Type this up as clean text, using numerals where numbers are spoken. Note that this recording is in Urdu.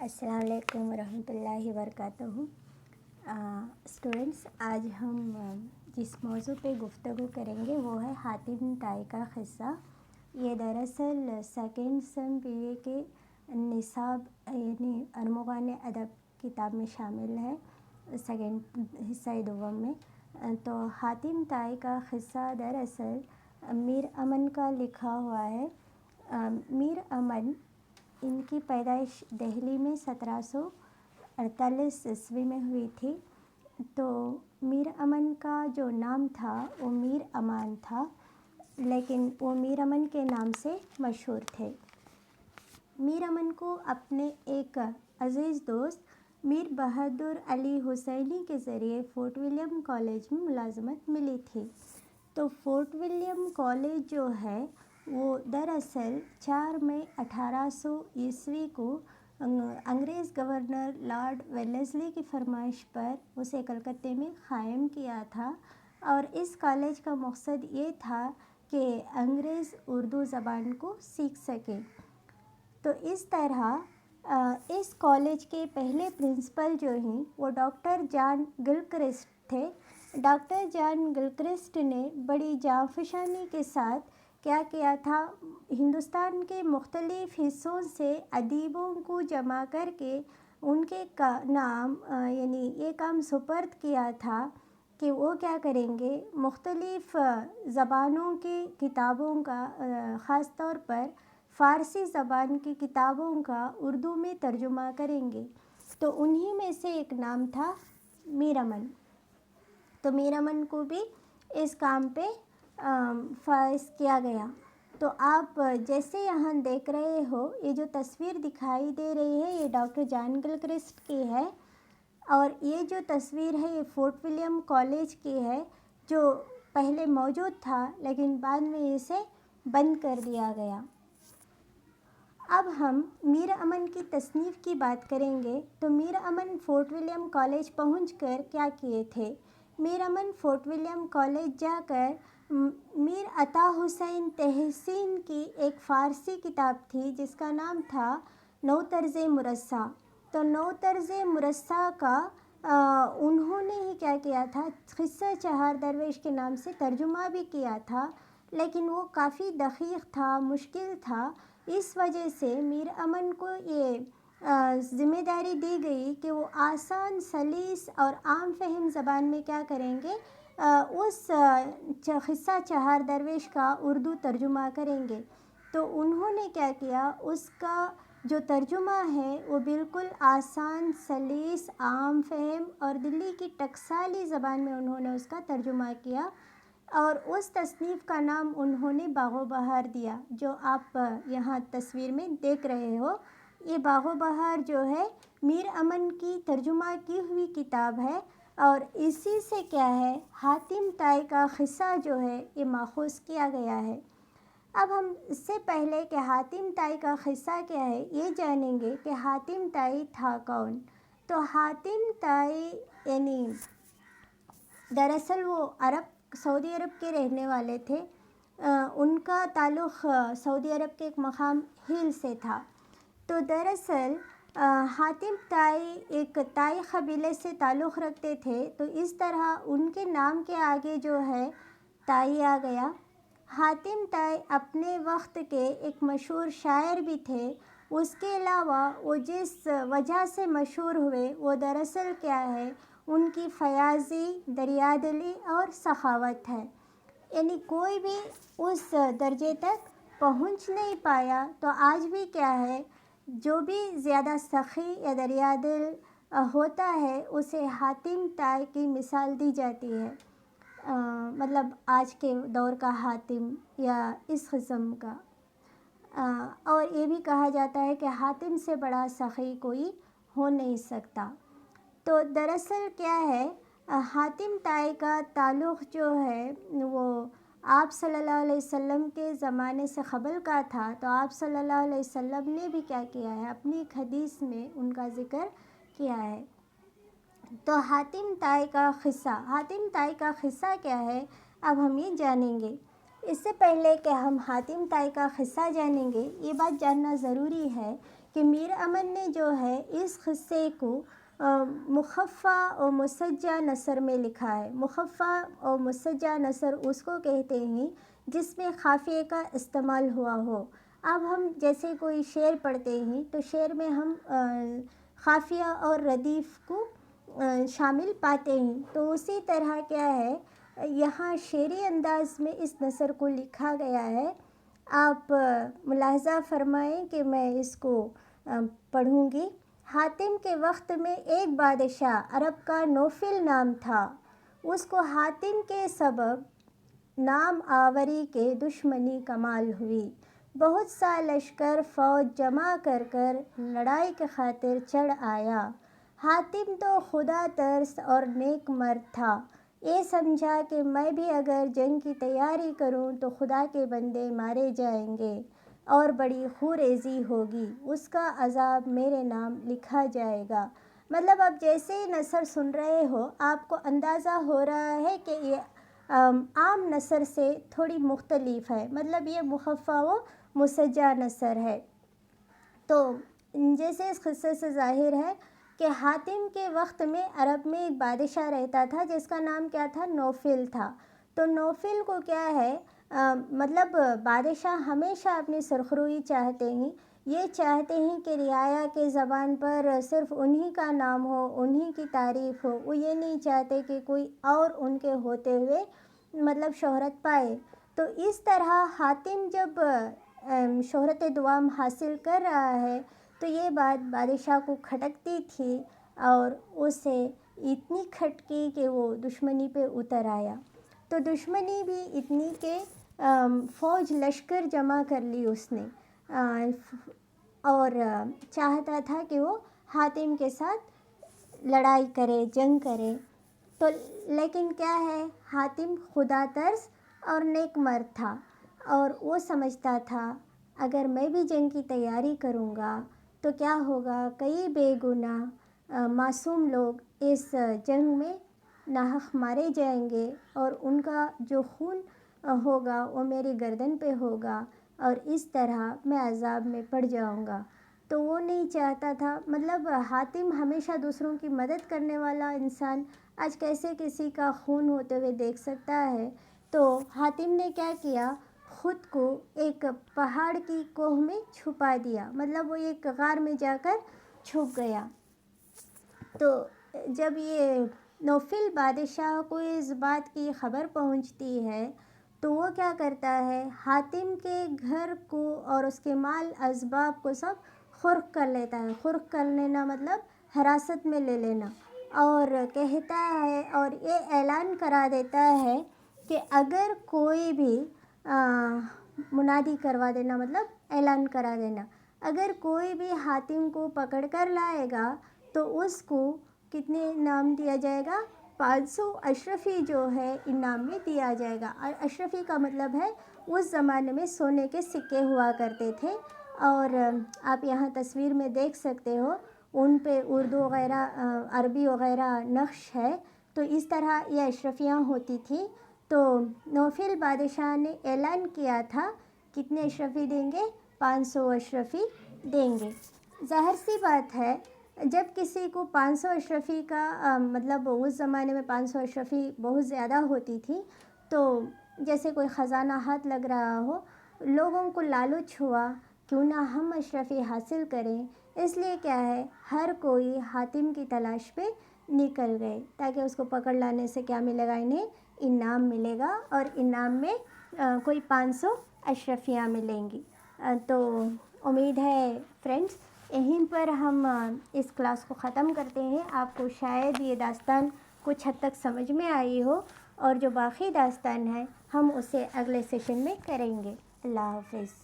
السلام علیکم ورحمۃ اللہ وبرکاتہ۔ اسٹوڈنٹس، آج ہم جس موضوع پہ گفتگو کریں گے وہ ہے حاتم طائی کا قصہ۔ یہ دراصل سیکنڈ سیم بی اے کے نصاب یعنی ارمغان ادب کتاب میں شامل ہے، سیکنڈ حصہ دوم میں۔ تو حاتم طائی کا قصہ دراصل میر امن کا لکھا ہوا ہے۔ میر امن، ان کی پیدائش دہلی میں 1748 عیسوی میں ہوئی تھی۔ تو میر امن کا جو نام تھا وہ میر امان تھا، لیکن وہ میر امن کے نام سے مشہور تھے۔ میر امن کو اپنے ایک عزیز دوست میر بہادر علی حسینی کے ذریعے فورٹ ولیم کالج میں ملازمت ملی تھی۔ تو فورٹ ولیم کالج جو ہے وہ دراصل 4 مئی 1800 عیسوی کو انگریز گورنر لارڈ ویلزلی کی فرمائش پر اسے کلکتے میں قائم کیا تھا، اور اس کالج کا مقصد یہ تھا کہ انگریز اردو زبان کو سیکھ سکیں۔ تو اس طرح اس کالج کے پہلے پرنسپل جو ہیں وہ ڈاکٹر جان گلکرسٹ تھے۔ ڈاکٹر جان گلکرسٹ نے بڑی جانفشانی کے ساتھ کیا کیا تھا، ہندوستان کے مختلف حصوں سے ادیبوں کو جمع کر کے ان کے نام یعنی یہ کام سپرد کیا تھا کہ وہ کیا کریں گے، مختلف زبانوں کی کتابوں کا، خاص طور پر فارسی زبان کی کتابوں کا اردو میں ترجمہ کریں گے۔ تو انہی میں سے ایک نام تھا میر امن۔ تو میر امن کو بھی اس کام پہ فائز کیا گیا۔ تو آپ جیسے یہاں دیکھ رہے ہو، یہ جو تصویر دکھائی دے رہی ہے یہ ڈاکٹر جان گلکرسٹ کی ہے، اور یہ جو تصویر ہے یہ فورٹ ولیم کالج کی ہے، جو پہلے موجود تھا لیکن بعد میں اسے بند کر دیا گیا۔ اب ہم میر امن کی تصنیف کی بات کریں گے۔ تو میر امن فورٹ ولیم کالج پہنچ کر کیا کیے تھے؟ میر امن فورٹ ولیم کالج جا کر میر عطا حسین تحسین کی ایک فارسی کتاب تھی جس کا نام تھا نو طرز مرصع۔ تو نو طرز مرصع کا انہوں نے ہی کیا کیا تھا، قصہ چہار درویش کے نام سے ترجمہ بھی کیا تھا، لیکن وہ کافی دقیق تھا، مشکل تھا۔ اس وجہ سے میر امن کو یہ ذمہ داری دی گئی کہ وہ آسان، سلیس اور عام فہم زبان میں کیا کریں گے، اس قصہ چہار درویش کا اردو ترجمہ کریں گے۔ تو انہوں نے کیا کیا، اس کا جو ترجمہ ہے وہ بالکل آسان، سلیس، عام فہم اور دلی کی ٹکسالی زبان میں انہوں نے اس کا ترجمہ کیا، اور اس تصنیف کا نام انہوں نے باغ و بہار دیا، جو آپ یہاں تصویر میں دیکھ رہے ہو۔ یہ باغ و بہار جو ہے میر امن کی ترجمہ کی ہوئی کتاب ہے، اور اسی سے کیا ہے، حاتم طائی کا قصہ جو ہے یہ ماخوذ کیا گیا ہے۔ اب ہم اس سے پہلے کہ حاتم طائی کا قصہ کیا ہے یہ جانیں گے کہ حاتم طائی تھا کون۔ تو حاتم طائی یعنی دراصل وہ سعودی عرب کے رہنے والے تھے۔ ان کا تعلق سعودی عرب کے ایک مقام ہیل سے تھا۔ تو دراصل حاتم طائی ایک طائی قبیلے سے تعلق رکھتے تھے، تو اس طرح ان کے نام کے آگے جو ہے طائی آ گیا۔ حاتم طائی اپنے وقت کے ایک مشہور شاعر بھی تھے۔ اس کے علاوہ وہ جس وجہ سے مشہور ہوئے وہ دراصل کیا ہے، ان کی فیاضی، دریادلی اور سخاوت ہے۔ یعنی کوئی بھی اس درجے تک پہنچ نہیں پایا، تو آج بھی کیا ہے، جو بھی زیادہ سخی یا دریادل ہوتا ہے اسے حاتم طائی کی مثال دی جاتی ہے، مطلب آج کے دور کا حاتم یا اس قسم کا۔ اور یہ بھی کہا جاتا ہے کہ حاتم سے بڑا سخی کوئی ہو نہیں سکتا۔ تو دراصل کیا ہے، حاتم طائی کا تعلق جو ہے وہ آپ صلی اللہ علیہ وسلم کے زمانے سے قبل کا تھا۔ تو آپ صلی اللہ علیہ وسلم نے بھی کیا کیا ہے، اپنی ایک حدیث میں ان کا ذکر کیا ہے۔ تو حاتم طائی کا قصہ کیا ہے، اب ہم یہ جانیں گے۔ اس سے پہلے کہ ہم حاتم طائی کا قصہ جانیں گے، یہ بات جاننا ضروری ہے کہ میر امن نے جو ہے اس قصے کو مخفّا و مسجع نثر میں لکھا ہے۔ مخفّا اور مسجع نثر اس کو کہتے ہیں جس میں خافیے کا استعمال ہوا ہو۔ اب ہم جیسے کوئی شعر پڑھتے ہیں تو شعر میں ہم خافیہ اور ردیف کو شامل پاتے ہیں، تو اسی طرح کیا ہے یہاں شعری انداز میں اس نثر کو لکھا گیا ہے۔ آپ ملاحظہ فرمائیں کہ میں اس کو پڑھوں گی۔ حاتم کے وقت میں ایک بادشاہ عرب کا نوفل نام تھا، اس کو حاتم کے سبب نام آوری کے دشمنی کمال ہوئی، بہت سا لشکر فوج جمع کر لڑائی کی خاطر چڑھ آیا۔ حاتم تو خدا ترس اور نیک مرد تھا، یہ سمجھا کہ میں بھی اگر جنگ کی تیاری کروں تو خدا کے بندے مارے جائیں گے اور بڑی خوریزی ہوگی، اس کا عذاب میرے نام لکھا جائے گا۔ مطلب اب جیسے ہی نثر سن رہے ہو آپ کو اندازہ ہو رہا ہے کہ یہ عام نثر سے تھوڑی مختلف ہے، مطلب یہ مخفّا و مسجع نثر ہے۔ تو جیسے اس قصے سے ظاہر ہے کہ حاتم کے وقت میں عرب میں ایک بادشاہ رہتا تھا جس کا نام کیا تھا، نوفل تھا۔ تو نوفل کو کیا ہے مطلب بادشاہ ہمیشہ اپنی سرخروئی چاہتے ہیں، یہ چاہتے ہیں کہ رعایا کے زبان پر صرف انہی کا نام ہو، انہی کی تعریف ہو، وہ یہ نہیں چاہتے کہ کوئی اور ان کے ہوتے ہوئے مطلب شہرت پائے۔ تو اس طرح حاتم جب شہرت دوام حاصل کر رہا ہے تو یہ بات بادشاہ کو کھٹکتی تھی اور اسے اتنی کھٹکی کہ وہ دشمنی پہ اتر آیا۔ تو دشمنی بھی اتنی کہ فوج لشکر جمع کر لی اس نے اور چاہتا تھا کہ وہ حاتم کے ساتھ لڑائی کرے، جنگ کرے۔ تو لیکن کیا ہے حاتم خدا ترس اور نیک مرد تھا اور وہ سمجھتا تھا اگر میں بھی جنگ کی تیاری کروں گا تو کیا ہوگا، کئی بے گناہ معصوم لوگ اس جنگ میں ناحق مارے جائیں گے اور ان کا جو خون ہوگا وہ میری گردن پہ ہوگا اور اس طرح میں عذاب میں پڑ جاؤں گا۔ تو وہ نہیں چاہتا تھا، مطلب حاتم ہمیشہ دوسروں کی مدد کرنے والا انسان آج کیسے کسی کا خون ہوتے ہوئے دیکھ سکتا ہے؟ تو حاتم نے کیا کیا، خود کو ایک پہاڑ کی کوہ میں چھپا دیا، مطلب وہ ایک غار میں جا کر چھپ گیا۔ تو جب یہ نوفل بادشاہ کو اس بات کی خبر پہنچتی ہے تو وہ کیا کرتا ہے، حاتم کے گھر کو اور اس کے مال اسباب کو سب خرق کر لیتا ہے۔ خرق کر لینا مطلب حراست میں لے لینا، اور کہتا ہے اور یہ اعلان کرا دیتا ہے کہ اگر کوئی بھی منادی کروا دینا مطلب اعلان کرا دینا، اگر کوئی بھی حاتم کو پکڑ کر لائے گا تو اس کو کتنے انعام دیا جائے گا، 500 اشرفی جو ہے انعام میں دیا جائے گا۔ اور اشرفی کا مطلب ہے اس زمانے میں سونے کے سکے ہوا کرتے تھے، اور آپ یہاں تصویر میں دیکھ سکتے ہو ان پہ اردو وغیرہ عربی وغیرہ نقش ہے۔ تو اس طرح یہ اشرفیاں ہوتی تھیں۔ تو نوفل بادشاہ نے اعلان کیا تھا کتنے اشرفی دیں گے، 500 اشرفی دیں گے۔ ظاہر سی بات ہے جب کسی کو 500 اشرفی کا مطلب اس زمانے میں 500 اشرفی بہت زیادہ ہوتی تھی، تو جیسے کوئی خزانہ ہاتھ لگ رہا ہو، لوگوں کو لالچ ہوا کیوں نہ ہم اشرفی حاصل کریں، اس لیے کیا ہے ہر کوئی حاتم کی تلاش پہ نکل گئے تاکہ اس کو پکڑ لانے سے کیا ملے گا، انہیں انعام ملے گا اور انعام میں کوئی 500 اشرفیاں ملیں گی۔ تو امید ہے فرینڈز یہیں پر ہم اس کلاس کو ختم کرتے ہیں۔ آپ کو شاید یہ داستان کچھ حد تک سمجھ میں آئی ہو، اور جو باقی داستان ہے ہم اسے اگلے سیشن میں کریں گے۔ اللہ حافظ۔